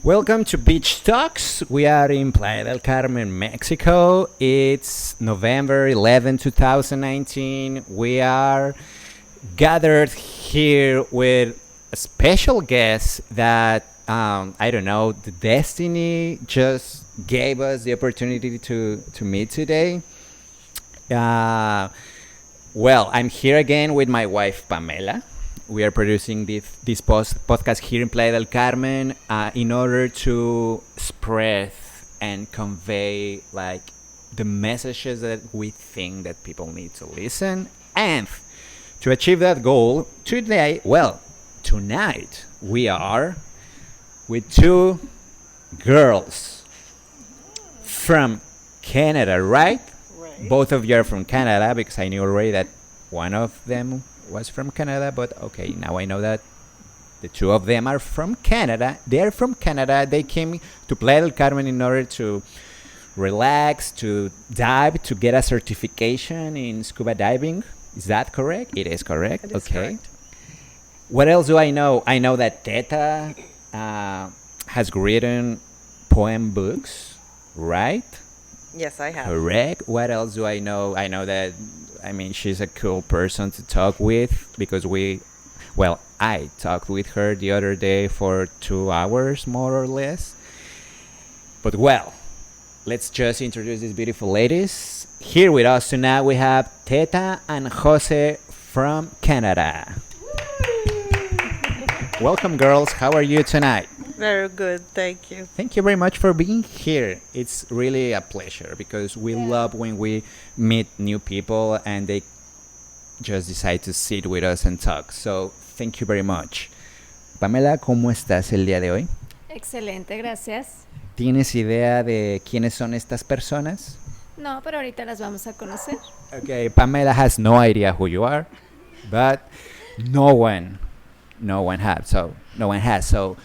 Welcome to Beach Talks. We are in Playa del Carmen, Mexico. It's November 11, 2019. We are gathered here with a special guest that, I don't know, the destiny just gave us the opportunity to meet today. Uh, well, I'm here again with my wife, Pamela. We are producing this podcast here in Playa del Carmen in order to spread and convey like the messages that we think that people need to listen. And to achieve that goal, tonight, we are with two girls from Canada, right? Right. Both of you are from Canada because I knew already that one of them was from Canada, but okay, now I know that the two of them are from Canada. They're from Canada. They came to Playa del Carmen in order to relax, to dive, to get a certification in scuba diving. Is that correct? It is correct. It is Okay. correct. What else do I know? I know that Teta has written poem books, right? Yes, I have. Correct. What else do I know? I know that, I mean, she's a cool person to talk with because I talked with her the other day for 2 hours, more or less. But let's just introduce these beautiful ladies. Here with us tonight we have Teta and Jose from Canada. Welcome, girls. How are you tonight? Very good, thank you. Thank you very much for being here. It's really a pleasure because we love when we meet new people and they just decide to sit with us and talk. So, thank you very much. Pamela, ¿cómo estás el día de hoy? Excelente, gracias. ¿Tienes idea de quiénes son estas personas? No, pero ahorita las vamos a conocer. Okay, Pamela has no idea who you are, but no one has. So,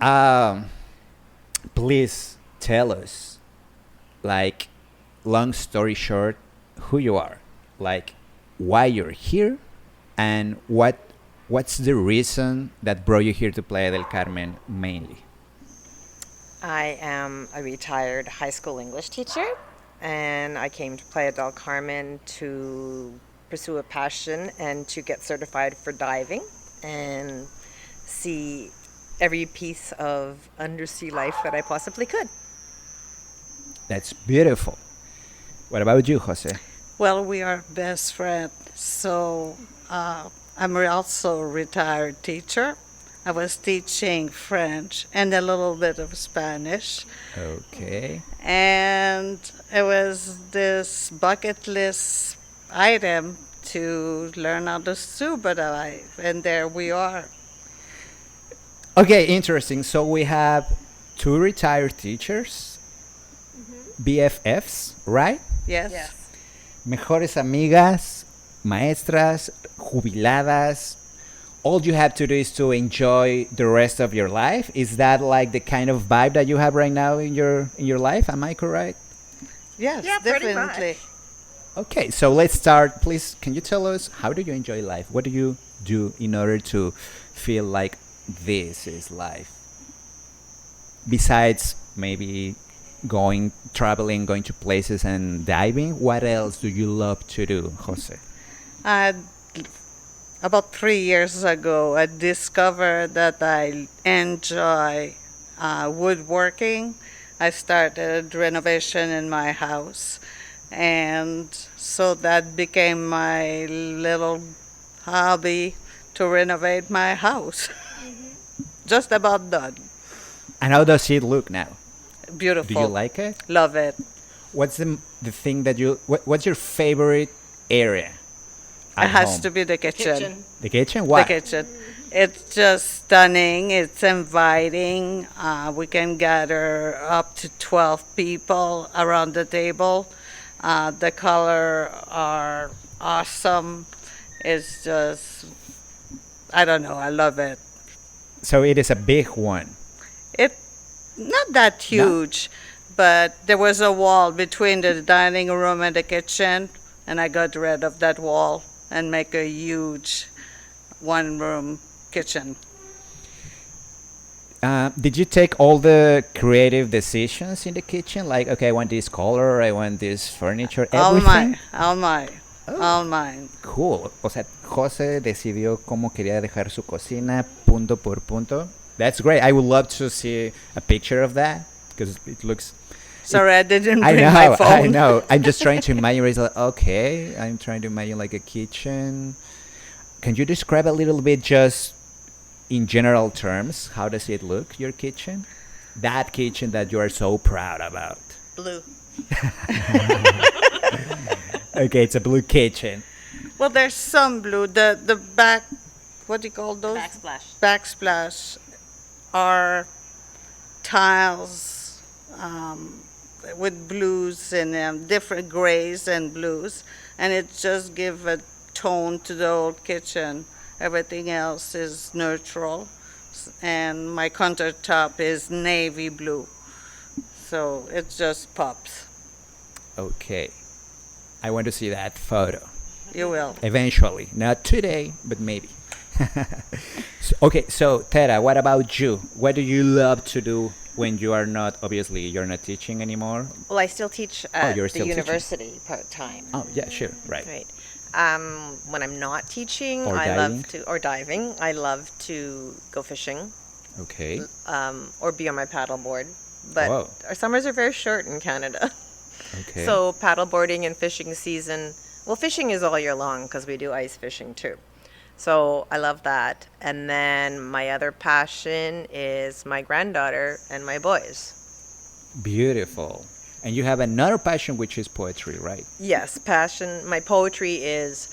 Um, please tell us, like, long story short, who you are, like, why you're here, and what's the reason that brought you here to Playa del Carmen mainly. I am a retired high school English teacher, and I came to Playa del Carmen to pursue a passion and to get certified for diving and see every piece of undersea life that I possibly could. That's beautiful. What about you, Jose? Well, we are best friends. So I'm also a retired teacher. I was teaching French and a little bit of Spanish. Okay. And it was this bucket list item to learn how to scuba dive. And there we are. Okay, interesting. So we have two retired teachers, BFFs, right? Yes? Yes. Mejores amigas, maestras, jubiladas. All you have to do is to enjoy the rest of your life. Is that like the kind of vibe that you have right now in your life? Am I correct? Yes, Yeah, pretty definitely. Okay, so let's start. Please, can you tell us how do you enjoy life? What do you do in order to feel like this is life? Besides maybe traveling, going to places and diving, what else do you love to do, Jose? Uh, about 3 years ago, I discovered that I enjoy woodworking. I started renovation in my house, and so that became my little hobby to renovate my house. Just about done. And how does it look now? Beautiful. Do you like it? Love it. What's the thing that what's your favorite area It at has home? to be the kitchen. The kitchen? Why? The kitchen. It's just stunning. It's inviting. We can gather up to 12 people around the table. The color are awesome. It's just, I don't know. I love it. So it is a big one. It not that huge, but there was a wall between the dining room and the kitchen, and I got rid of that wall and make a huge one-room kitchen. Did you take all the creative decisions in the kitchen? Like, okay, I want this color, I want this furniture, All everything? mine, all mine, all mine. Cool. O sea, Jose decidió cómo quería dejar su cocina, punto por punto. That's great. I would love to see a picture of that because it looks. Sorry, I didn't I bring know, my phone. I know. I'm just trying to imagine. It's like, okay, I'm trying to imagine like a kitchen. Can you describe a little bit, just in general terms, how does it look? Your kitchen, that kitchen that you are so proud about. Blue. Okay, it's a blue kitchen. Well, there's some blue. The back, what do you call those? Backsplash. Backsplash are tiles with blues in them, different grays and blues, and it just give a tone to the old kitchen. Everything else is neutral, and my countertop is navy blue, so it just pops. Okay, I want to see that photo. You will. Eventually, not today, but maybe. Okay, so Tera, what about you? What do you love to do when you are not, obviously, you're not teaching anymore? Well, I still teach at you're the still teaching. university part time. Oh, yeah, sure, right. Right. When I'm not teaching, Or I diving. love to, or diving, I love to go fishing, Okay. or be on my paddleboard. But Whoa. our summers are very short in Canada. Okay. So paddleboarding and fishing season, well, fishing is all year long because we do ice fishing too. So I love that. And then my other passion is my granddaughter and my boys. Beautiful. And you have another passion, which is poetry, right? Yes, passion. My poetry is,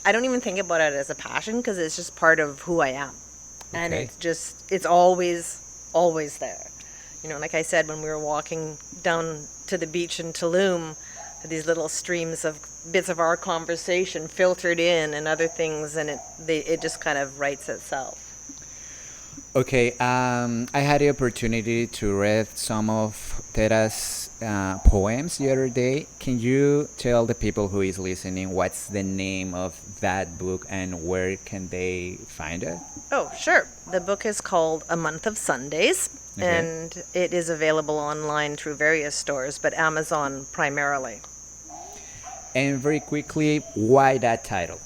I don't even think about it as a passion because it's just part of who I am. And Okay. it's just, it's always there. You know, like I said, when we were walking down to the beach in Tulum, these little streams of bits of our conversation filtered in and other things, and it just kind of writes itself. Okay, I had the opportunity to read some of Tera's poems the other day. Can you tell the people who is listening what's the name of that book and where can they find it? Oh, sure. The book is called A Month of Sundays, Okay. and it is available online through various stores, but Amazon primarily. And very quickly, why that title?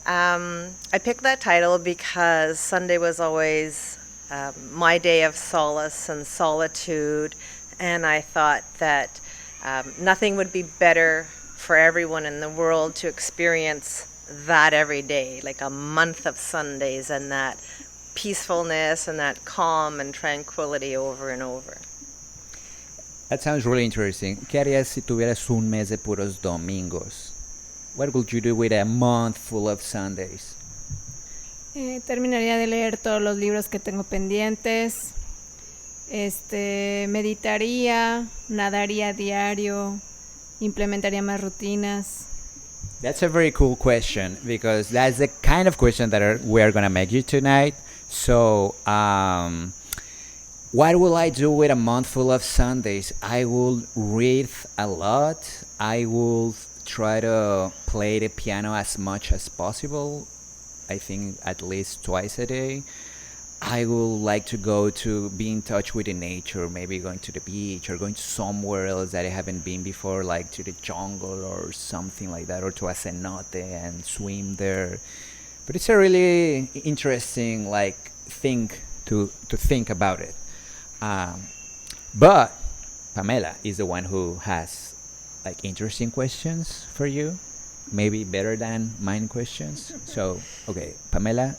I picked that title because Sunday was always my day of solace and solitude, and I thought that nothing would be better for everyone in the world to experience that every day, like a month of Sundays, and that peacefulness and that calm and tranquility over and over. That sounds really interesting. ¿Qué harías si tuvieras un mes de puros domingos? What would you do with a month full of Sundays? Terminaría de leer todos los libros que tengo pendientes. Meditaría, nadaría diario, implementaría más rutinas. That's a very cool question because that's the kind of question that we are going to make you tonight. So, what will I do with a month full of Sundays? I will read a lot. I will try to play the piano as much as possible. I think at least twice a day. I would like to go to be in touch with the nature, maybe going to the beach or going to somewhere else that I haven't been before, like to the jungle or something like that, or to a cenote and swim there. But it's a really interesting thing to think about it. But Pamela is the one who has interesting questions for you, maybe better than mine questions. So, okay, Pamela,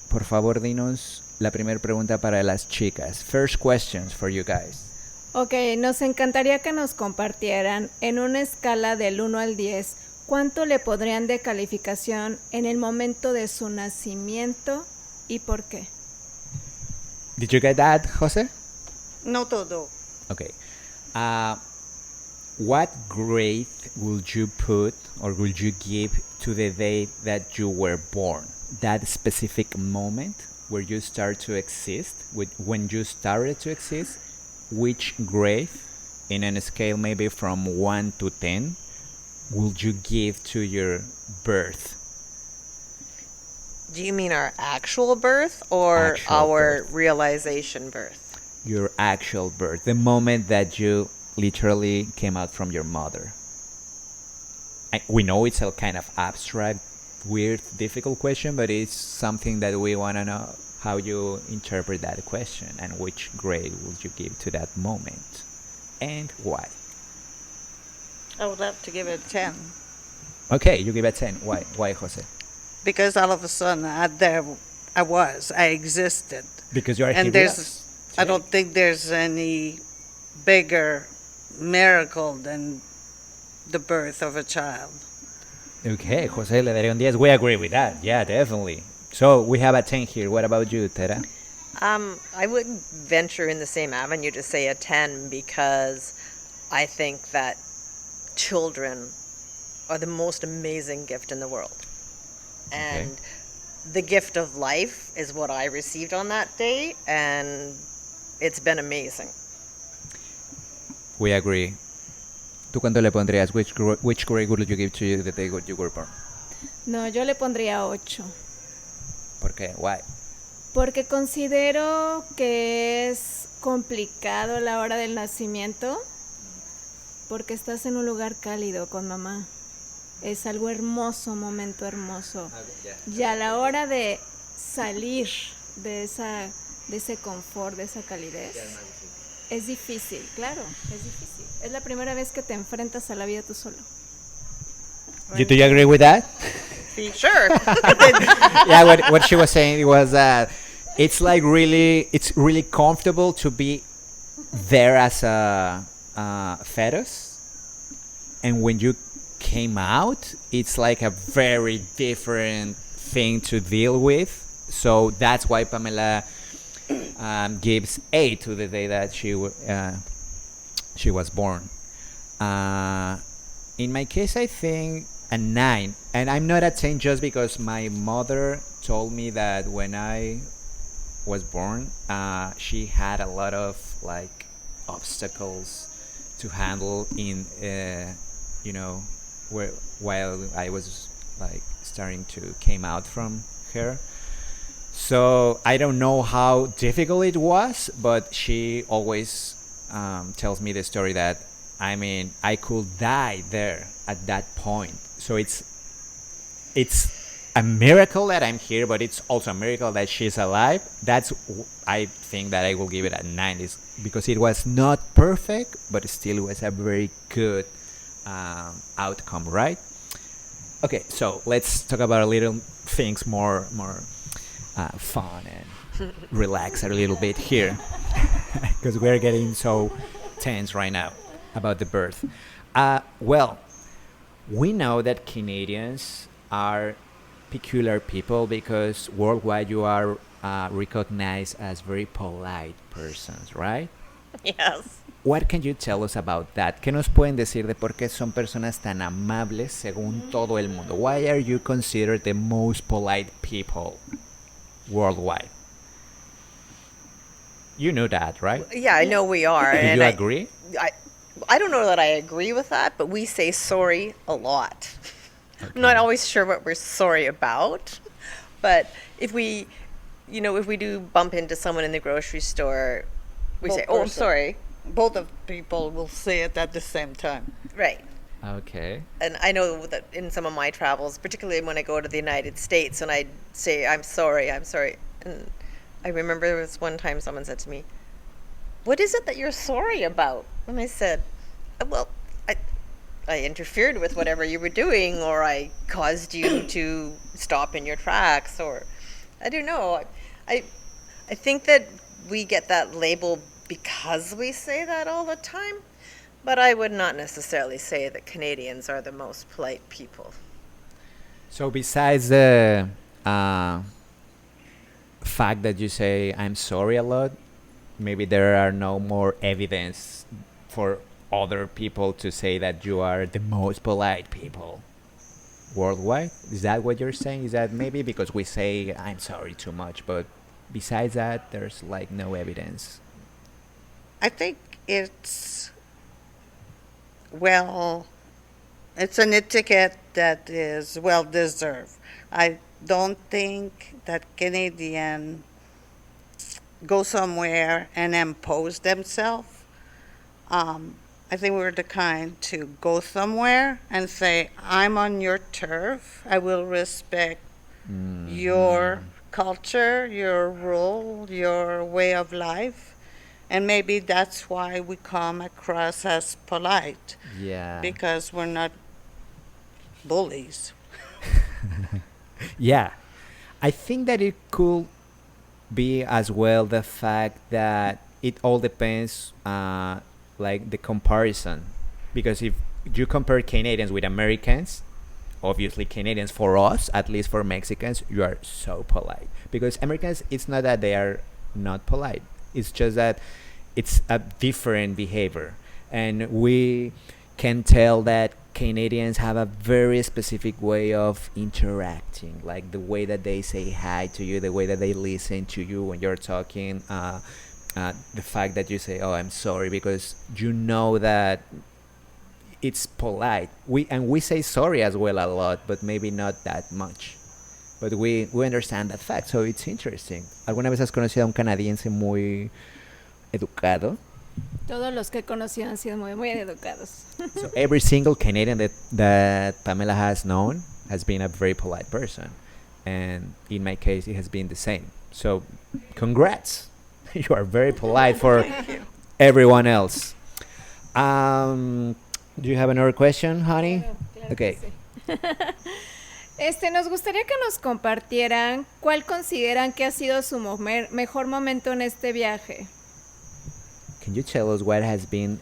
por favor, dinos la primera pregunta para las chicas. First questions for you guys. Ok, nos encantaría que nos compartieran en una escala del 1 al 10 cuánto le podrían de calificación en el momento de su nacimiento y por qué. Did you get that, Jose? No todo. Okay. What grade would you put or would you give to the day that you were born? That specific moment where you start to exist, when you started to exist, which grade, in a scale maybe from 1 to 10, would you give to your birth? Do you mean our actual birth or Actual our birth. realization birth? Your actual birth, the moment that you literally came out from your mother. We know it's a kind of abstract, weird, difficult question, but it's something that we want to know how you interpret that question and which grade would you give to that moment and why. I would have to give it 10 Okay, you give it 10. Why? Why, Jose? because all of a sudden I existed. Because you are here And with us. I don't think there's any bigger miracle than the birth of a child. Okay, Jose le daría un 10. We agree with that. Yeah, definitely. So we have a 10 here. What about you, Tera? I would venture in the same avenue to say a 10 because I think that children are the most amazing gift in the world. And the gift of life is what I received on that day, and it's been amazing. We agree. ¿Tú cuánto le pondrías? Which grade would you give to you the day that you were born? No, yo le pondría 8. ¿Por qué? Why? Porque considero que es complicado la hora del nacimiento, porque estás en un lugar cálido con mamá. Es algo hermoso, momento hermoso. Y a la hora de salir de ese confort, de esa calidez, es difícil, claro, es difícil. Es la primera vez que te enfrentas a la vida tú solo. Do you agree with that? Sure. Yeah, what she was saying was that it's really comfortable to be there as a fetus, and when you came out, it's like a very different thing to deal with. So that's why Pamela gives 8 to the day that she was born. In my case, I think a 9, and I'm not at 10 just because my mother told me that when I was born, she had a lot of like obstacles to handle in while I was like starting to came out from her. So I don't know how difficult it was, but she always tells me the story that I could die there at that point. So it's a miracle that I'm here, but it's also a miracle that she's alive. I think that I will give it a 9, is because it was not perfect, but it still was a very good outcome, right? Okay, so let's talk about a little things more fun and relax a little bit here, because we're getting so tense right now about the birth. Well, we know that Canadians are peculiar people because worldwide you are recognized as very polite persons, right? Yes. What can you tell us about that? ¿Qué nos pueden decir de por qué son personas tan amables según todo el mundo? Why are you considered the most polite people worldwide? You know that, right? Yeah, I know we are. Do and you agree? I don't know that I agree with that, but we say sorry a lot. I'm not always sure what we're sorry about, but if we do bump into someone in the grocery store, we say, "Oh, I'm sorry." Both of people will say it at the same time. Right. Okay. And I know that in some of my travels, particularly when I go to the United States, and I say, I'm sorry. And I remember there was one time someone said to me, "What is it that you're sorry about?" And I said, "Well, I interfered with whatever you were doing, or I caused you to stop in your tracks, or I don't know." I think that we get that label because we say that all the time, but I would not necessarily say that Canadians are the most polite people. So besides the fact that you say I'm sorry a lot, maybe there are no more evidence for other people to say that you are the most polite people worldwide. Is that what you're saying? Is that maybe because we say I'm sorry too much, but besides that, there's like no evidence? I think it's an etiquette that is well deserved. don't think that Canadian go somewhere and impose themselves. I think we're the kind to go somewhere and say, I'm on your turf. I will respect your culture, your role, your way of life. And maybe that's why we come across as polite, Yeah. because we're not bullies. Yeah. I think that it could be as well the fact that it all depends, like the comparison. Because if you compare Canadians with Americans, obviously Canadians, for us, at least for Mexicans, you are so polite. Because Americans, it's not that they are not polite. It's just that it's a different behavior. And we can tell that Canadians have a very specific way of interacting, like the way that they say hi to you, the way that they listen to you when you're talking, the fact that you say, "Oh, I'm sorry," because you know that it's polite. We say sorry as well a lot, but maybe not that much. But we understand that fact, so it's interesting. ¿Alguna vez has conocido a un canadiense muy educado? Todos los que he conocido han sido muy, muy educados. So every single Canadian that Pamela has known has been a very polite person, and in my case, it has been the same. So, congrats! You are very polite for everyone else. Do you have another question, honey? Claro que Okay. sí. Nos gustaría que nos compartieran cuál consideran que ha sido su mejor momento en este viaje. Can you tell us what has been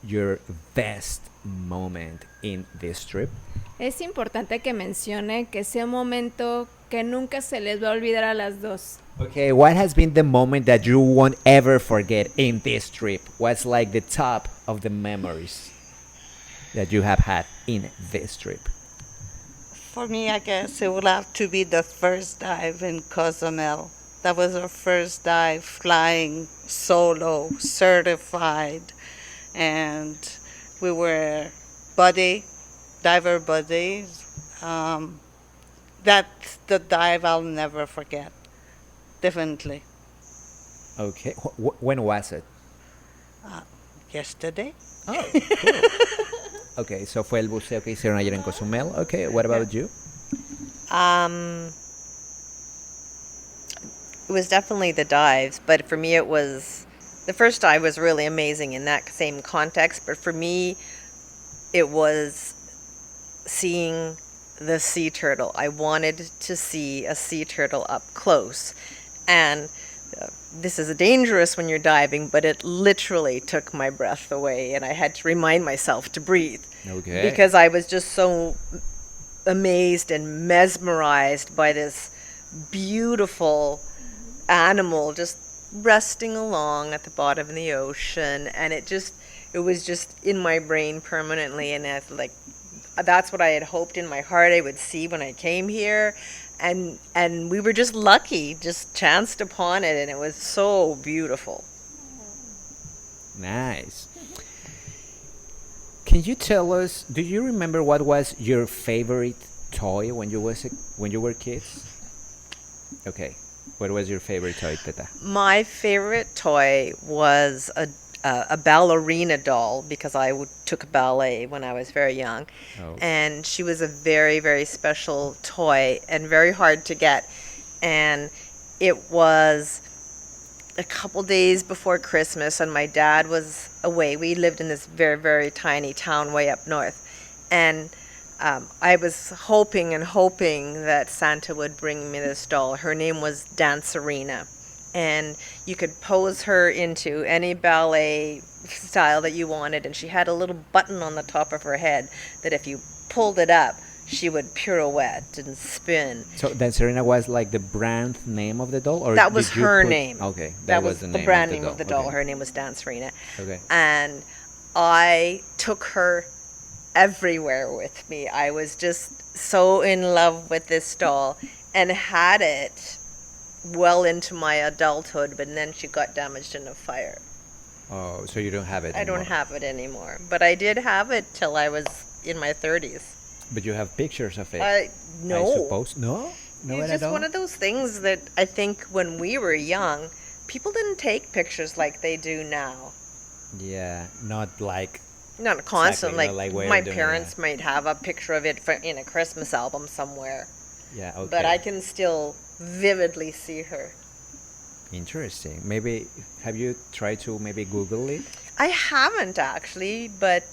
your best moment in this trip? Es importante que mencione que sea un momento que nunca se les va a olvidar a las dos. Okay, what has been the moment that you won't ever forget in this trip? What's like the top of the memories that you have had in this trip? For me, I guess it would have to be the first dive in Cozumel. That was our first dive flying solo, certified, and we were diver buddies. That's the dive I'll never forget, definitely. Okay, when was it? Yesterday. Oh, cool. Okay, so fue el buceo que hicieron ayer en Cozumel. Okay, what about you? It was definitely the dives, but for me it was the first dive was really amazing in that same context, but for me it was seeing the sea turtle. I wanted to see a sea turtle up close. And this is dangerous when you're diving, but it literally took my breath away and I had to remind myself to breathe. Okay. Because I was just so amazed and mesmerized by this beautiful animal just resting along at the bottom of the ocean, and it was just in my brain permanently, and that's what I had hoped in my heart I would see when I came here, and we were just lucky, just chanced upon it, and it was so beautiful. Nice. Can you tell us, do you remember what was your favorite toy when you were kids? Okay. What was your favorite toy, Teta? My favorite toy was a ballerina doll, because I took ballet when I was very young. Oh. And she was a very, very special toy and very hard to get. And it was a couple days before Christmas, and my dad was away. We lived in this very, very tiny town way up north. And I was hoping and hoping that Santa would bring me this doll. Her name was Dancerina, and you could pose her into any ballet style that you wanted, and she had a little button on the top of her head that if you pulled it up, she would pirouette and spin. So Dancerina was like the brand name of the doll, or That was did you her put- name. Okay, That was the the name brand name of the doll. Okay. Her name was Dancerina. Okay. And I took her everywhere with me. I was just so in love with this doll and had it well into my adulthood, but then she got damaged in a fire. Oh, so you don't have it I don't anymore. have it anymore, but I did have it till I was in my 30s. But you have pictures of it. I No. suppose. No? know It's it at just all? one of those things that I think when we were young, people didn't take pictures like they do now. Yeah, not like Not constant. Exactly, Like not like we're my doing parents that. might have a picture of it in a Christmas album somewhere, yeah. Okay. but I can still vividly see her. Interesting. Maybe have you tried to maybe Google it? I haven't actually, but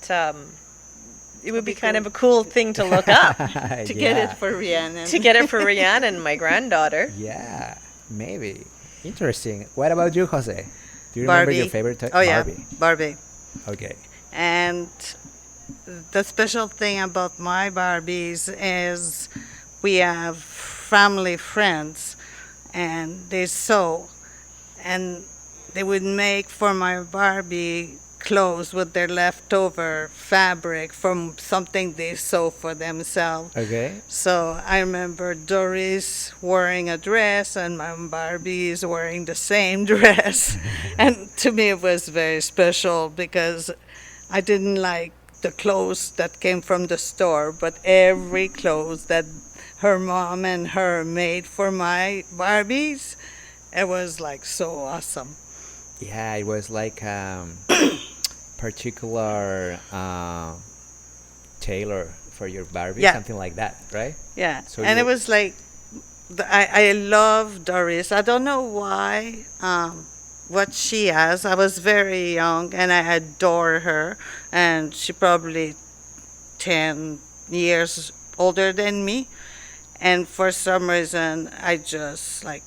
it would be be kind of cool. a cool thing to look up To get it for Rhiannon. to get it for Rihanna and my granddaughter. Yeah, maybe. Interesting. What about you, Jose? Do you remember your Barbie. favorite toy? Oh yeah, Barbie. Barbie. Okay. And the special thing about my Barbies is we have family friends, and they sew, and they would make for my Barbie clothes with their leftover fabric from something they sew for themselves. Okay. So I remember Doris wearing a dress and my Barbie is wearing the same dress. And to me, it was very special because I didn't like the clothes that came from the store, but every clothes that her mom and her made for my Barbies, it was like so awesome. Yeah, it was like particular tailor for your Barbie, Yeah. something like that, right? Yeah, So and you- it was like I love Doris. I don't know why, what she has. I was very young and I adore her, and she probably 10 years older than me. And for some reason, I just like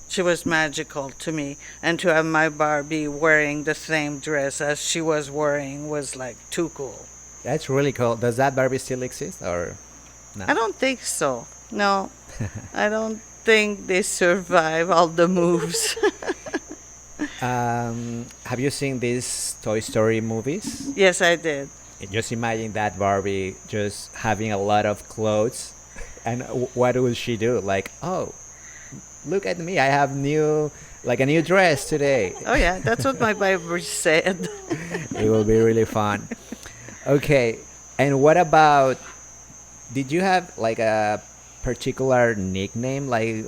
she was magical to me. And to have my Barbie wearing the same dress as she was wearing was like too cool. That's really cool. Does that Barbie still exist or no? I don't think so. No, I don't think they survive all the moves. Have you seen these Toy Story movies? Yes, I did. Just imagine that Barbie just having a lot of clothes, and what will she do? Like, oh, look at me! I have like a new dress today. Oh yeah, that's what my Bible said. It will be really fun. Okay, and what about? Did you have like a particular nickname, like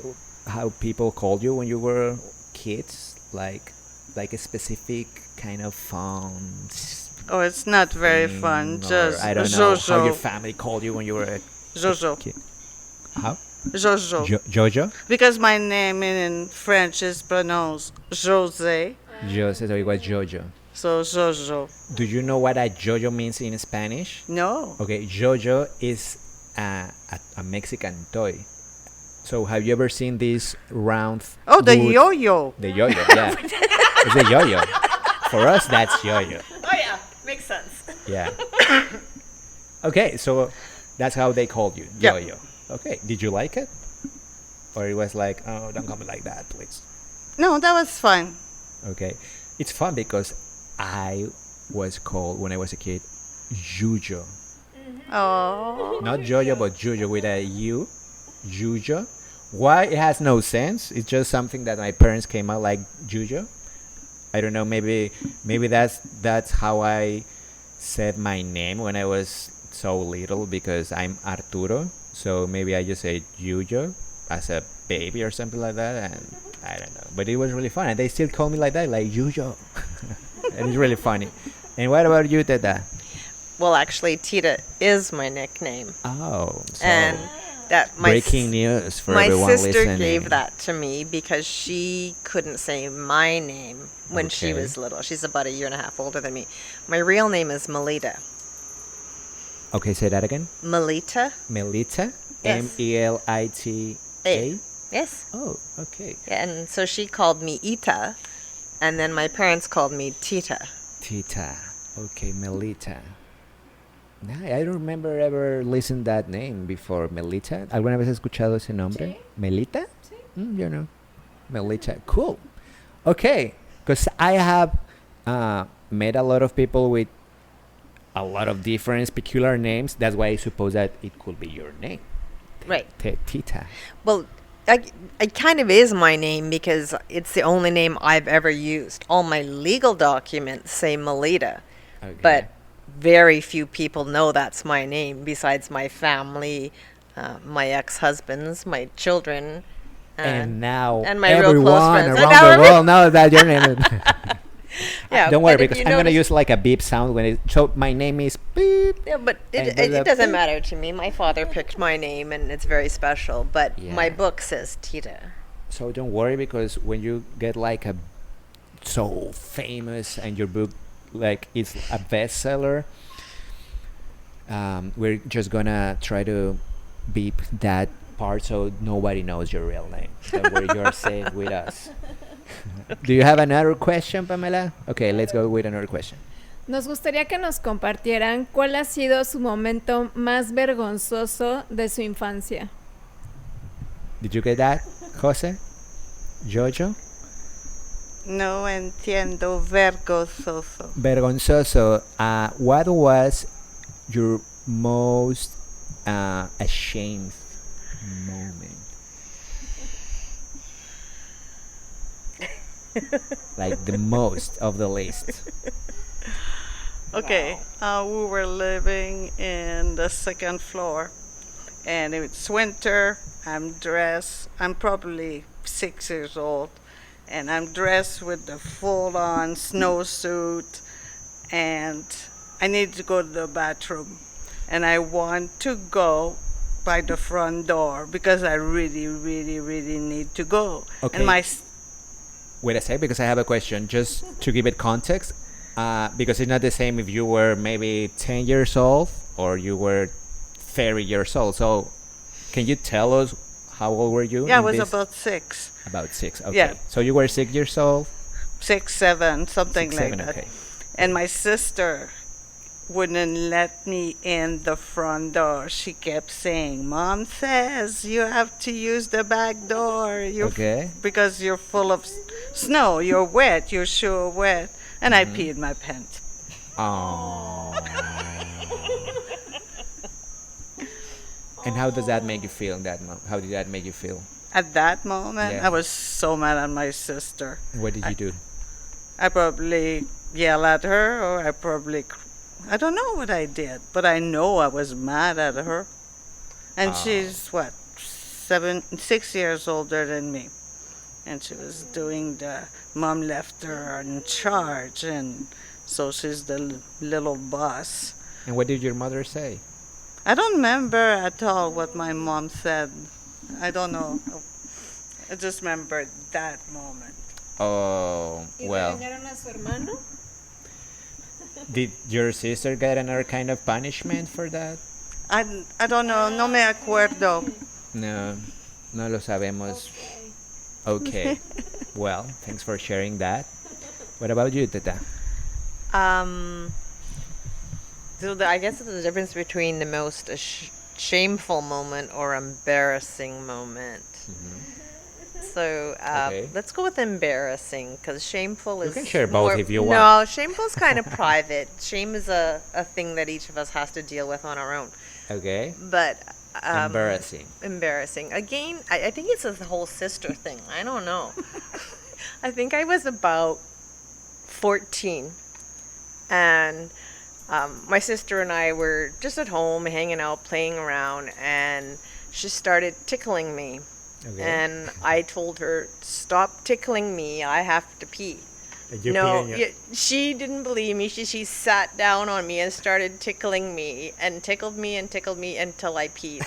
how people called you when you were kids, like a specific kind of fun? Oh, it's not very thing, fun. or Just I don't know how your Jojo. family called you when you were a Jojo. kid. How? Jojo. Jojo? Because my name in French is pronounced Jose. Jose, so it was Jojo. So Jojo. Do you know what a Jojo means in Spanish? No. Okay, Jojo is a Mexican toy. So have you ever seen this round? Oh, the wood- yo-yo. The yo-yo, yeah. It's a yo-yo. For us, that's yo-yo. Oh yeah, makes sense. Yeah. Okay, so that's how they called you, Yeah. yo-yo. Okay, did you like it? Or it was like, oh, don't call me like that, please. No, that was fun. Okay, it's fun because I was called when I was a kid, Jujo. Oh. Not Jojo, but Jujo with a U. Jujo. Why? It has no sense. It's just something that my parents came out like Jujo. I don't know. Maybe that's how I said my name when I was so little because I'm Arturo. So maybe I just say Jujo as a baby or something like that, and I don't know. But it was really fun, and they still call me like that, like Jujo. And it's really funny. And what about you, Teta? Well, actually, Teta is my nickname, Oh, so and that my breaking news for my everyone sister listening. gave that to me because she couldn't say my name when she Okay. was little. She's about a year and a half older than me. My real name is Melita. Okay, say that again. Melita? Melita. Yes. Melita. Yes. Oh, okay. And so she called me Ita, and then my parents called me Tita. Tita. Okay, Melita. Nah, I don't remember ever listened that name before. Melita. ¿Alguna vez has escuchado ese nombre? Melita? You know. Melita. Cool. Okay. Because I have met a lot of people with a lot of different peculiar names. That's why I suppose that it could be your name. Right. Tita. Well, it kind of is my name because it's the only name I've ever used. All my legal documents say Melita, Okay. but very few people know that's my name besides my family, my ex-husbands, my children, And now and my real close everyone friends. And around now the world knows that your name is... Yeah, Don't worry, but if because you I'm going to notice- use like a beep sound when it... So my name is beep. Yeah, but And it, there's it, a it doesn't beep. matter to me. My father picked my name, and it's very special. But my Yeah. book says Teta. So don't worry, because when you get like a so famous and your book like is a bestseller, we're just gonna try to beep that part so nobody knows your real name. Don't worry, you're safe with us. Do you have another question, Pamela? Okay, let's go with another question. Nos gustaría que nos compartieran cuál ha sido su momento más vergonzoso de su infancia. Did you get that, Jose? Jojo? No entiendo vergonzoso. Vergonzoso. What was your most ashamed moment? Like the most of the list. Okay, we were living in the second floor, and it's winter. I'm dressed. I'm probably 6 years old, and I'm dressed with the full-on snowsuit, and I need to go to the bathroom, and I want to go by the front door because I really, really, really need to go. Okay. And my Wait a sec, because I have a question, just to give it context. Because it's not the same if you were maybe 10 years old or you were 30 years old. So, can you tell us how old were you? yeah, I in was this? about 6, About 6. Okay. Yeah. So you were 6 years old. 6, 7, something 6, like 7, that. okay. And my sister wouldn't let me in the front door. She kept saying, "Mom says you have to use the back door. Okay. Because you're full of snow. You're wet. Your shoes are wet." And I peed my pants. Oh. And how does that make you feel? How did that make you feel? At that moment, Yeah. I was so mad at my sister. And what did you do? I probably yelled at her, or I don't know what I did, but I know I was mad at her. And she's what, 6 years older than me. And she was doing the mom left her in charge, and so she's the little boss. And what did your mother say? I don't remember at all what my mom said. I don't know. I just remember that moment. Oh, well. ¿Regañaron a su hermano? Did your sister get another kind of punishment for that? I don't know. No me acuerdo. No, no lo sabemos. Okay. Well, thanks for sharing that. What about you, Teta? I guess it's the difference between the most shameful moment or embarrassing moment. So Okay. let's go with embarrassing, because shameful is. can share both if you want. No, shameful is kind of private. Shame is a thing that each of us has to deal with on our own. Okay. But Embarrassing. embarrassing. Again, I think it's a whole sister thing. I don't know. I think I was about 14, and my sister and I were just at home hanging out, playing around, and she started tickling me. Okay. And I told her, "Stop tickling me. I have to pee." And you No, pee in your- she didn't believe me. She sat down on me and started tickling me and tickled me until I peed.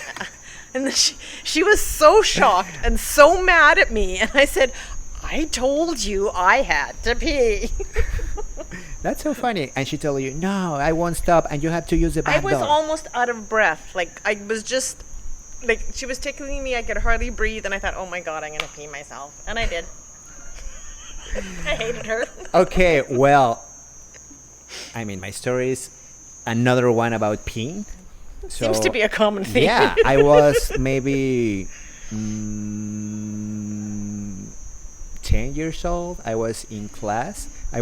And then she was so shocked and so mad at me. And I said, "I told you I had to pee." That's so funny. And she told you, "No, I won't stop, and you have to use the I back was door." almost out of breath. Like, I was just, like, she was tickling me. I could hardly breathe. And I thought, "Oh my God, I'm going to pee myself." And I did. I hated her. Okay, well, I mean, my story is another one about peeing. So, Seems to be a common theme. yeah, I was maybe 10 years old. I was in class. I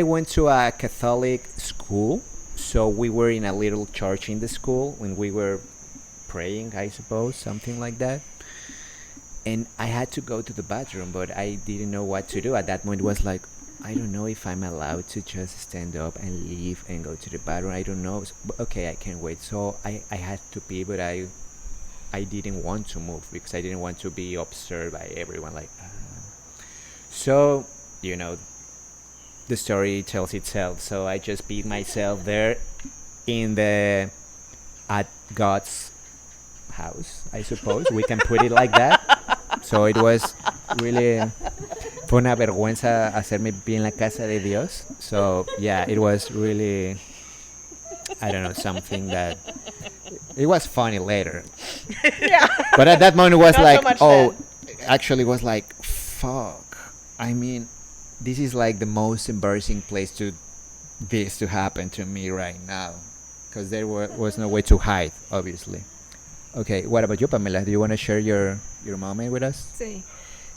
went to a Catholic school, so we were in a little church in the school when we were praying, I suppose, something like that. And I had to go to the bathroom, but I didn't know what to do. At that moment, it was like, I don't know if I'm allowed to just stand up and leave and go to the bathroom. I don't know. Okay, I can wait. So I had to pee, but I didn't want to move because I didn't want to be observed by everyone. Like, so you know, the story tells itself. So I just beat myself there in the at God's house, I suppose we can put it like that. So it was really fue una vergüenza hacerme bien la casa de Dios. So yeah, it was really, I don't know, something that it was funny later. Yeah. But at that moment it was Not so like, much oh, then. actually it was like, fuck. I mean, this is like the most embarrassing place to this to happen to me right now, because there was no way to hide, obviously. Okay, what about you, Pamela? Do you want to share your moment with us? Sí.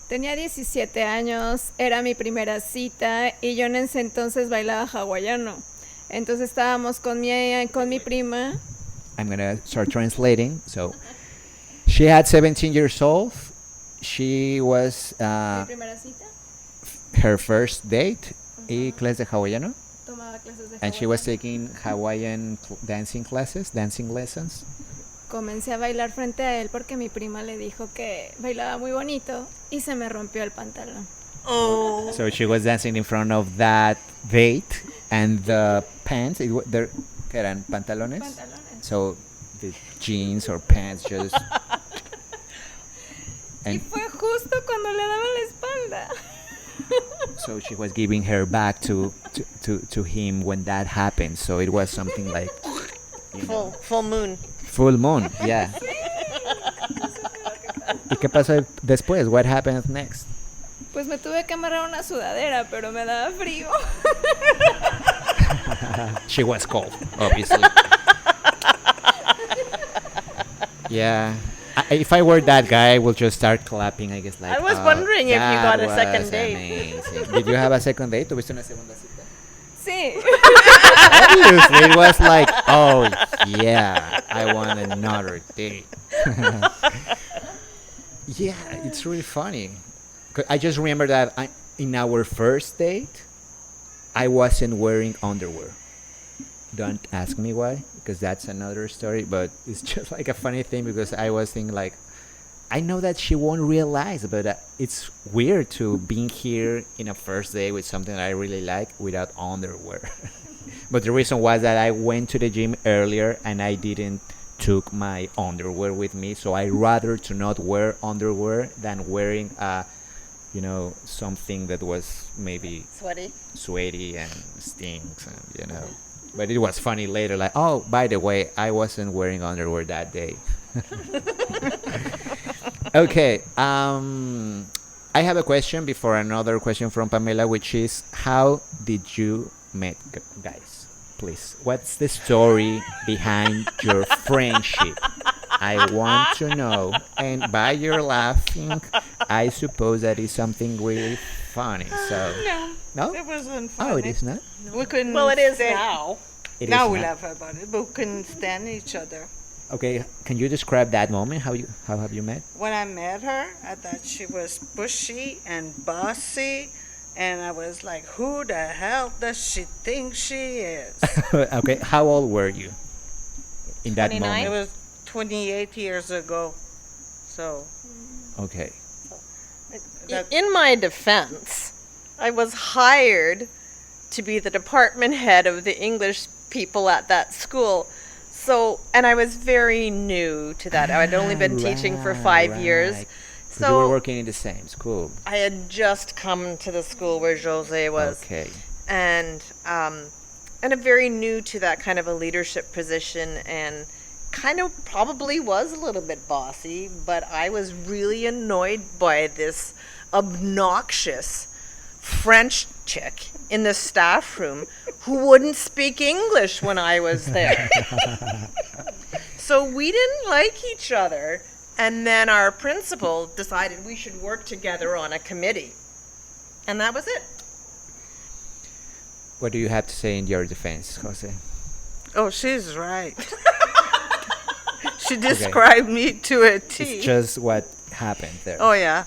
Tenía 17 años, era mi primera cita y yo en ese entonces bailaba hawaiano. Entonces estábamos con mi prima. I'm gonna start translating. So, she had 17 years old. She was Mi primera cita, her first date y clase de hawaiano, tomaba clases de and she was hawaiano. taking Hawaiian dancing classes, dancing lessons. Comencé a bailar frente a él porque mi prima le dijo que bailaba muy bonito y se me rompió el pantalón. Oh, So she was dancing in front of that date, and the pants, there eran pantalones. Pantalones. So the jeans or pants just. Y And fue justo cuando le daba la espalda. so she was giving her back to him when that happened. So it was something like, you know, Full moon. full moon, yeah. ¿Y qué pasó después? What happened next? Pues me tuve que amarrar una sudadera, pero me daba frío. She was cold, obviously. Yeah. If I were that guy, I would just start clapping, I guess. Like, I was "Oh, wondering if you that got a second was date." amazing." Did you have a second date? ¿Tuviste una segunda cita? Sí. Obviously, it was like, oh, yeah, I want another date. Yeah, it's really funny. 'Cause I just remember that in our first date, I wasn't wearing underwear. Don't ask me why, because that's another story. But it's just like a funny thing because I was thinking like, I know that she won't realize, but it's weird to being here in a first day with something that I really like without underwear. But the reason was that I went to the gym earlier and I didn't took my underwear with me, so I rather to not wear underwear than wearing something that was maybe Sweaty. sweaty and stinks, and. But it was funny later, like, oh, by the way, I wasn't wearing underwear that day. Okay, I have a question before another question from Pamela, which is, how did you meet, guys? Please, what's the story behind your friendship? I want to know. And by your laughing, I suppose that is something really funny. So, no? it wasn't funny. Oh, it is not? We couldn't. Well, it is stand- now. It now is we not. laugh about it, but we couldn't stand each other. Okay, can you describe that moment? How have you met? When I met her, I thought she was bushy and bossy, and I was like, who the hell does she think she is? Okay, how old were you in that 29? moment? It was 28 years ago. So, Okay. that, In my defense, I was hired to be the department head of the English people at that school. So, and I was very new to that. I'd only been teaching for 5 years. Right. 'Cause you were So working in the same school. I had just come to the school where Jose was. Okay. And I'm very new to that kind of a leadership position, and kind of probably was a little bit bossy, but I was really annoyed by this obnoxious French chick in the staff room who wouldn't speak English when I was there. So we didn't like each other, and then our principal decided we should work together on a committee. And that was it. What do you have to say in your defense, Jose? oh, she's right. She described me to a T. It's just what happened there. Oh, yeah.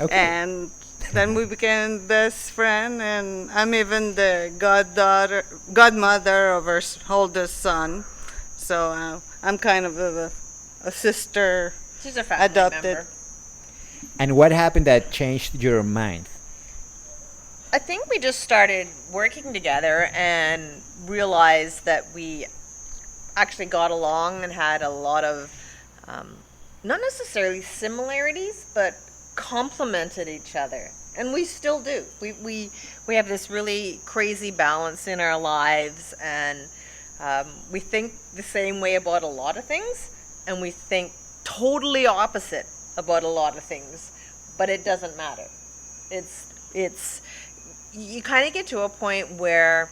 Okay. And then we became best friend, and I'm even the godmother of her oldest son. So I'm kind of a sister She's a family adopted. member. And what happened that changed your mind? I think we just started working together and realized that we actually got along and had a lot of, not necessarily similarities, but complemented each other. And we still do. We have this really crazy balance in our lives, and we think the same way about a lot of things, and we think totally opposite about a lot of things, but it doesn't matter. It's you kind of get to a point where,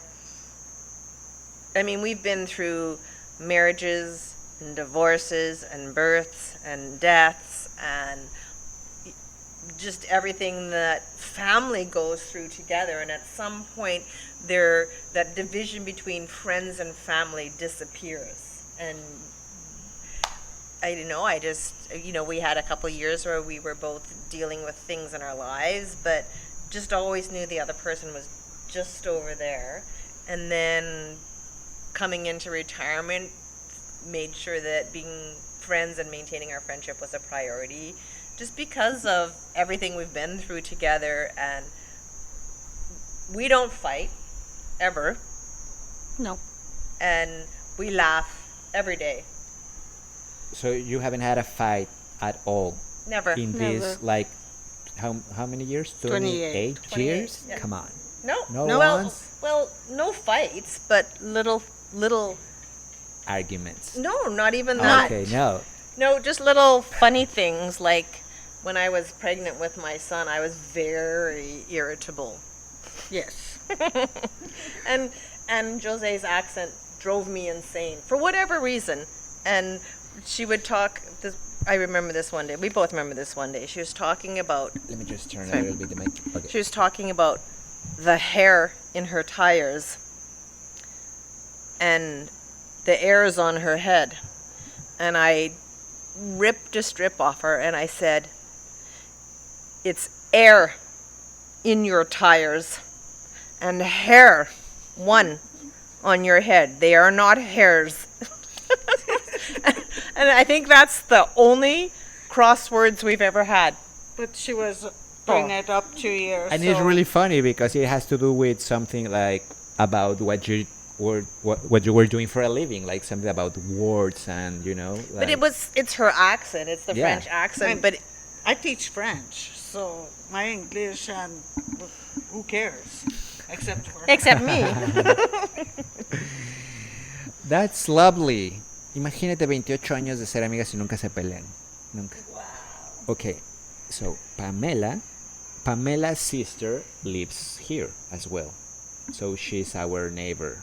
I mean, we've been through marriages and divorces and births and deaths and just everything that family goes through together, and at some point that division between friends and family disappears. And I don't know, I just, we had a couple of years where we were both dealing with things in our lives, but just always knew the other person was just over there. And then coming into retirement, made sure that being friends and maintaining our friendship was a priority, just because of everything we've been through together. And we don't fight ever, No. and we laugh every day. So you haven't had a fight at all Never. in this, Never. like, how many years? 28. 28 years? yeah. Come on. No. No well, once? well, no fights, but little. Arguments. No, not even that. Okay, no. No, just little funny things, like when I was pregnant with my son, I was very irritable. Yes. and Jose's accent drove me insane for whatever reason. And she would talk this, I remember this one day. We both remember this one day. She was talking about Let me just turn Sorry. a little bit the mic. Okay. She was talking about the hair in her tires and the airs on her head. And I ripped a strip off her and I said, "It's air in your tires and hair, one, on your head. They are not hairs." And I think that's the only crosswords we've ever had. But she was doing it up 2 years. And so it's really funny because it has to do with something like about what you were doing for a living, like something about words and But like, it's her accent. It's the Yeah. French accent. And- But I teach French, so my English and who cares? Except for except me. That's lovely. Imagínate 28 años de ser amigas y nunca se pelean. Nunca. Okay, so Pamela's sister lives here as well. So she's our neighbor.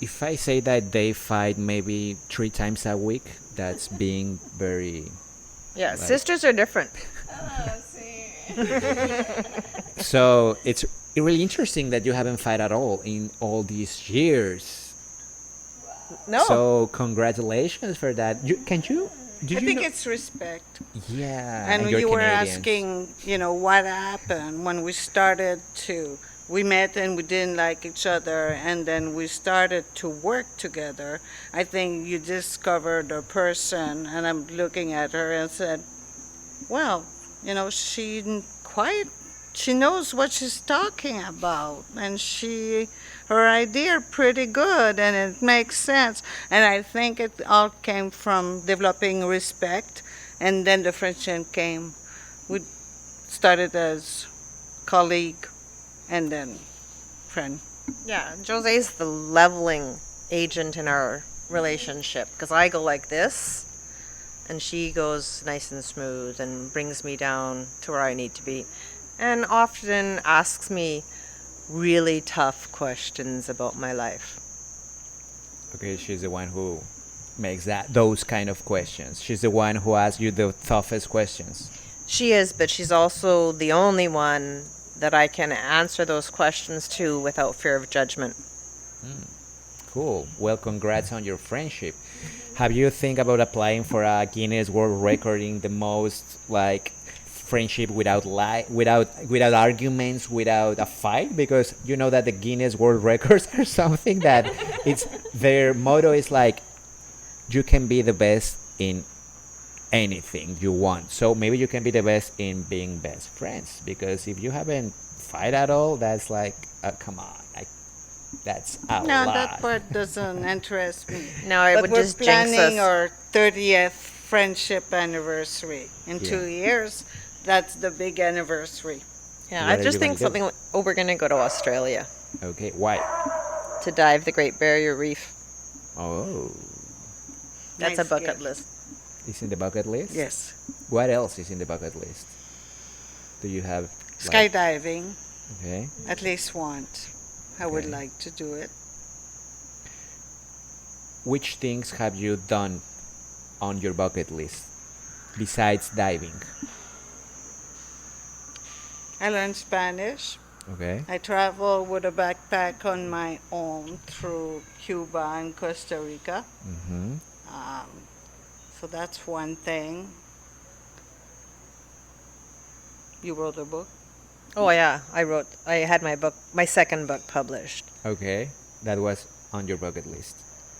If I say that they fight maybe 3 times a week, that's being very... Yeah, Right. sisters are different. So it's really interesting that you haven't fight at all in all these years. No. So congratulations for that. Did I you think know? it's respect. Yeah. And you're you were Canadians. asking, what happened when we started we met and we didn't like each other, and then we started to work together. I think you discovered a person, and I'm looking at her and said, well, she knows what she's talking about, and her idea are pretty good, and it makes sense. And I think it all came from developing respect, and then the friendship came. We started as colleague, and then friend. Yeah, Jose's the leveling agent in our relationship, because I go like this, and she goes nice and smooth and brings me down to where I need to be, and often asks me really tough questions about my life. Okay, she's the one who makes those kind of questions. She's the one who asks you the toughest questions. She is, but she's also the only one that I can answer those questions to without fear of judgment. Cool. Well, congrats on your friendship. Have you think about applying for a Guinness World Record in the most like friendship without without arguments, without a fight? Because you know that the Guinness World Records are something that it's their motto is like you can be the best in anything you want. So maybe you can be the best in being best friends because if you haven't fight at all, that's like come on, like that's a No, lot. that part doesn't interest me. No, it But would we're just jinx planning us. our 30th friendship anniversary in Yeah. 2 years. That's the big anniversary. Yeah, What I are just you think gonna do? something like, oh, we're going to go to Australia Okay, why? to dive the Great Barrier Reef. Oh, That's Nice a bucket gift. list. it's in the bucket list. Yes. What else is in the bucket list? Do you have like, Skydiving, okay? at least once. I would Okay. like to do it. Which things have you done on your bucket list besides diving? I learned Spanish. Okay. I travel with a backpack on my own through Cuba and Costa Rica. Mm-hmm. Um, so that's one thing. You wrote a book? Oh, yeah. I had my second book published. Okay, that was on your bucket list.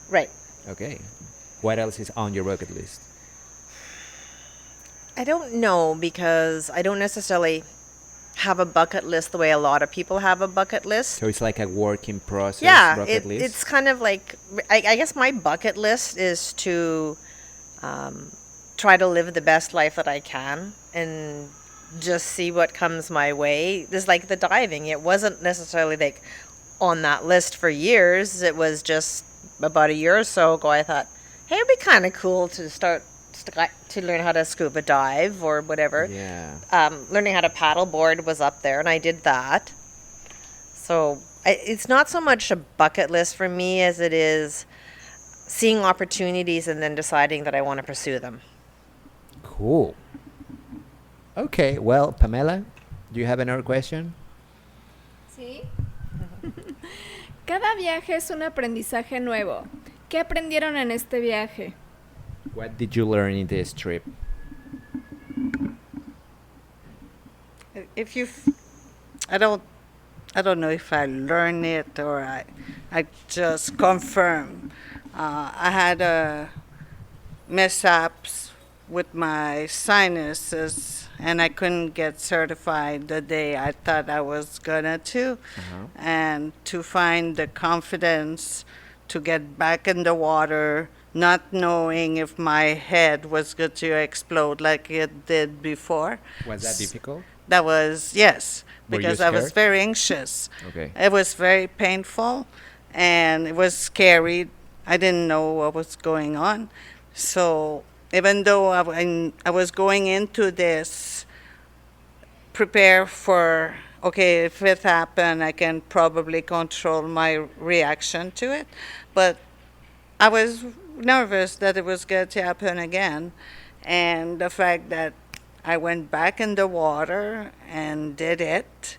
Right. Okay, what else is on your bucket list? I don't know because I don't necessarily have a bucket list the way a lot of people have a bucket list. So it's like a work in process Yeah, bucket list. it's kind of like I guess my bucket list is to try to live the best life that I can and just see what comes my way. It's like the diving. It wasn't necessarily like on that list for years. It was just about a year or so ago. I thought, hey, it'd be kind of cool to to learn how to scuba dive or whatever. Yeah. Learning how to paddleboard was up there, and I did that. So it's not so much a bucket list for me as it is seeing opportunities and then deciding that I want to pursue them. Cool. Okay, well, Pamela, do you have another question? ¿Sí? Cada viaje es un aprendizaje nuevo. ¿Qué aprendieron en este viaje? What did you learn in this trip? If you, I don't know if I learned it or I just confirm. I had mishaps with my sinuses, and I couldn't get certified the day I thought I was gonna to, and to find the confidence to get back in the water, not knowing if my head was going to explode like it did before. Was that difficult? That was, yes, Were you because I was scared? very anxious. Okay. It was very painful and it was scary. I didn't know what was going on. So even though I was going into this prepare for, okay, if it happened, I can probably control my reaction to it. But I was nervous that it was going to happen again. And the fact that I went back in the water and did it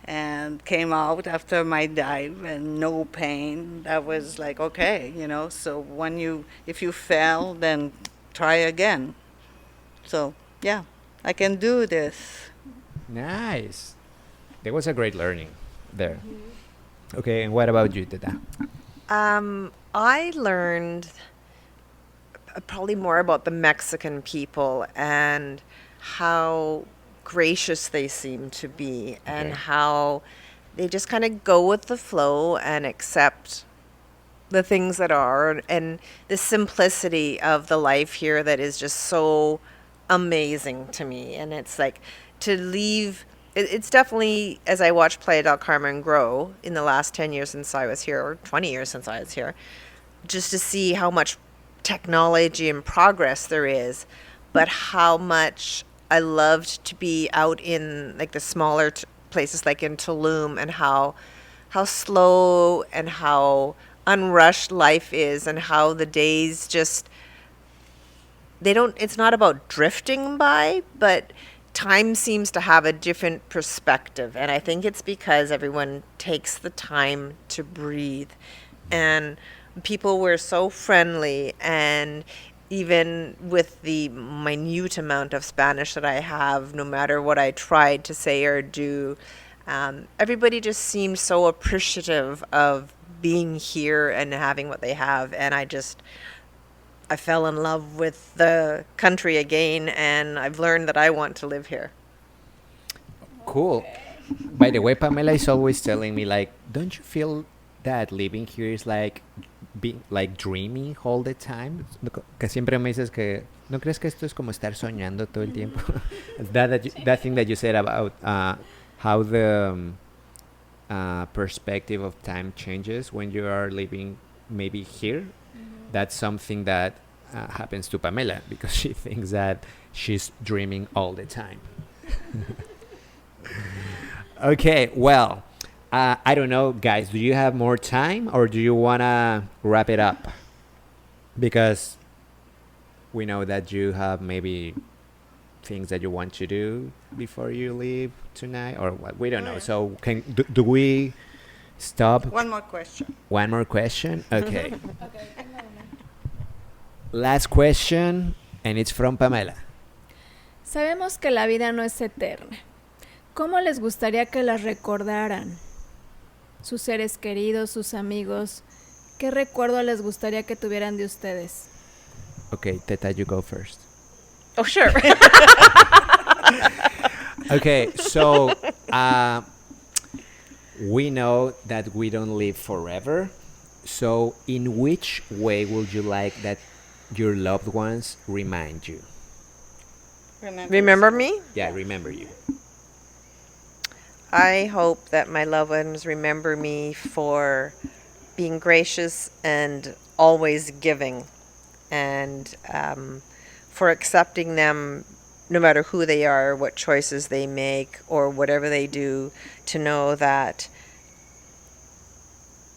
and came out after my dive and no pain, that was like, okay, so if you fail, then try again. So, yeah, I can do this. Nice. There was a great learning there. Okay, and what about you, Teta? I learned probably more about the Mexican people and how gracious they seem to be and Okay. how they just kind of go with the flow and accept the things that are and the simplicity of the life here that is just so amazing to me. And it's like to leave it's definitely, as I watched Playa del Carmen grow in the last 10 years since I was here, or 20 years since I was here, just to see how much technology and progress there is, but how much I loved to be out in like the smaller places like in Tulum, and how slow and how unrushed life is, and how the days just, it's not about drifting by, but time seems to have a different perspective. And I think it's because everyone takes the time to breathe. And People were so friendly, and even with the minute amount of Spanish that I have, no matter what I tried to say or do, everybody just seemed so appreciative of being here and having what they have. And I fell in love with the country again, and I've learned that I want to live here. Cool. By the way, Pamela is always telling me like, don't you feel that living here is like being like dreaming all the time? Que siempre me dices que no crees que esto es como estar soñando todo el tiempo. That thing that you said about how the perspective of time changes when you are living maybe here. That's something that happens to Pamela because she thinks that she's dreaming all the time. Okay, well, I don't know, guys. Do you have more time or do you want to wrap it up? Because we know that you have maybe things that you want to do before you leave tonight or what? We don't know. So, do we stop? One more question. One more question? Okay. Last question, and it's from Pamela. Sabemos que la vida no es eterna. ¿Cómo les gustaría que las recordaran? Sus seres queridos, sus amigos. ¿Qué recuerdo les gustaría que tuvieran de ustedes? Okay, Teta, you go first. Oh, sure. Okay, so we know that we don't live forever. So, in which way would you like that your loved ones remind you? Remember me? Yeah, remember you. I hope that my loved ones remember me for being gracious and always giving, and for accepting them no matter who they are, what choices they make, or whatever they do, to know that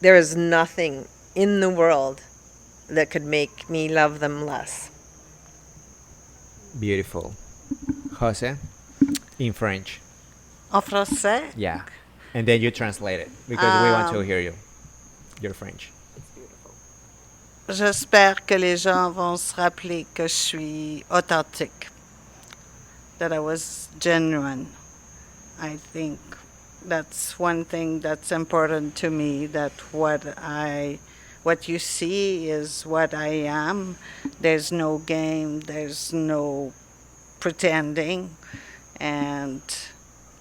there is nothing in the world that could make me love them less. Beautiful. Jose, in French. En français? Yeah. And then you translate it because we want to hear you. Your French. J'espère que les gens vont se rappeler que je suis authentique, that I was genuine. I think that's one thing that's important to me, that what you see is what I am. There's no game, there's no pretending. And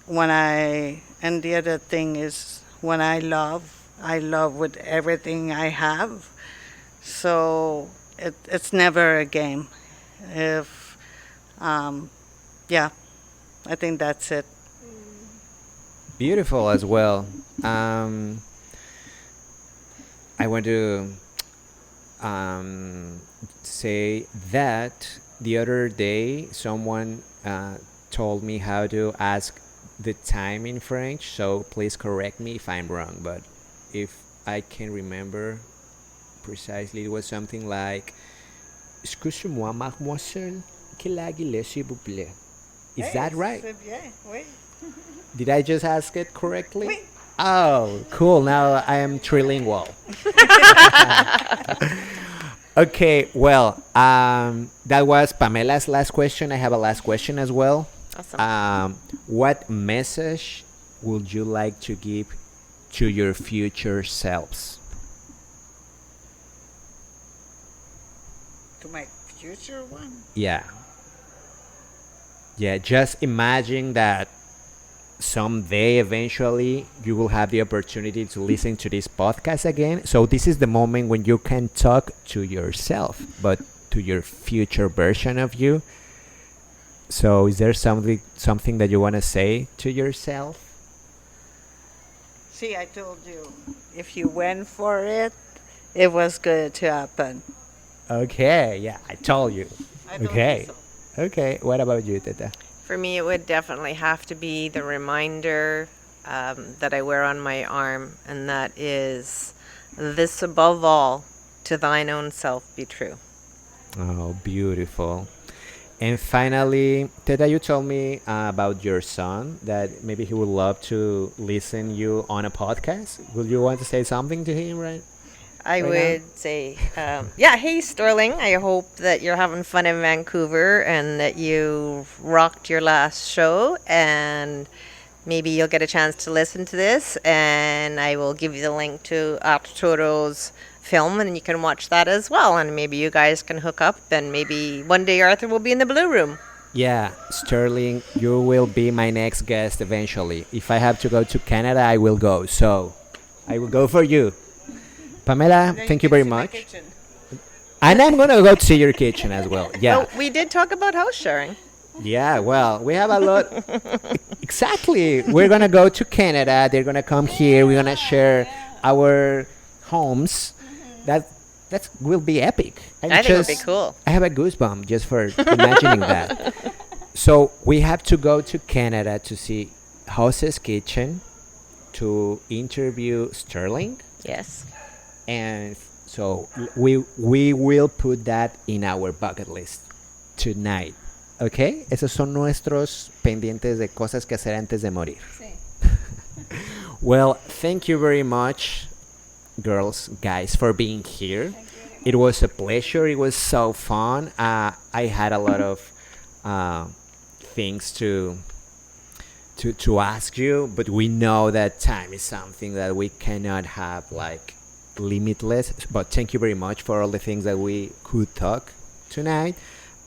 the other thing is when I love with everything I have. So it's never a game. Yeah, I think that's it. Beautiful as well. I want to say that the other day someone told me how to ask the time in French, so please correct me if I'm wrong, but if I can remember precisely, it was something like Excusez-moi, mademoiselle, quel âge il est, s'il vous plaît? Is that right? C'est bien, oui. Did I just ask it correctly? Oui. Oh, cool. Now I am trilingual. Okay, well, that was Pamela's last question. I have a last question as well. Awesome. What message would you like to give to your future selves? To my future one? Yeah. Yeah, just imagine that someday eventually you will have the opportunity to listen to this podcast again. So this is the moment when you can talk to yourself, but to your future version of you. So is there something that you want to say to yourself? See, I told you, if you went for it, it was good to happen. Okay, yeah, I told you. I told Okay. you so. Okay, what about you, Teta? For me, it would definitely have to be the reminder that I wear on my arm, and that is, this above all, to thine own self be true. Oh, beautiful. And finally, Teta, you told me about your son, that maybe he would love to listen you on a podcast. Would you want to say something to him, right? I right would say, yeah, hey, Sterling, I hope that you're having fun in Vancouver and that you rocked your last show. And maybe you'll get a chance to listen to this. And I will give you the link to Arturo's film, and you can watch that as well. And maybe you guys can hook up. And maybe one day Arthur will be in the Blue Room. Yeah, Sterling, you will be my next guest eventually. If I have to go to Canada, I will go. So I will go for you. Pamela, thank you very much. And I'm going to go to your kitchen as well. Yeah. Oh, we did talk about house sharing. Yeah, well, we have a lot. Exactly. We're going to go to Canada. They're going to come here. We're going to share our homes. That will be epic. I think it would be cool. I have a goosebump just for imagining that. So we have to go to Canada to see Jose's kitchen, to interview Sterling, Yes. and so we will put that in our bucket list tonight. Okay, esos son nuestros pendientes de cosas que hacer antes de morir. Sí. Well, thank you very much, girls, guys, for being here. It was a pleasure. It was so fun. I had a lot of things to ask you, but we know that time is something that we cannot have like limitless. But thank you very much for all the things that we could talk tonight.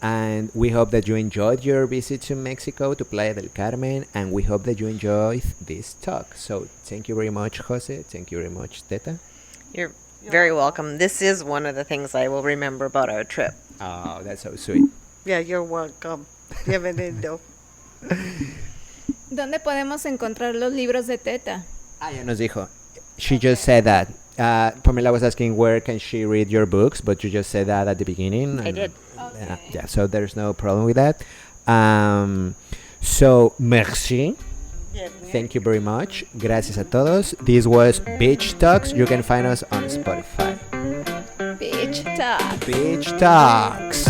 And we hope that you enjoyed your visit to Mexico, to Playa del Carmen, and we hope that you enjoyed this talk. So thank you very much, Jose. Thank you very much, Teta. You're very welcome. This is one of the things I will remember about our trip. Oh, that's so sweet. Yeah, you're welcome. Bienvenido. ¿Dónde podemos encontrar los libros de Teta? Ya nos dijo. She just said that. Pamela was asking where can she read your books, but you just said that at the beginning. I did. Yeah, so there's no problem with that. So, merci. Thank you very much. Gracias a todos. This was Beach Talks. You can find us on Spotify. Beach Talk. Beach Talks.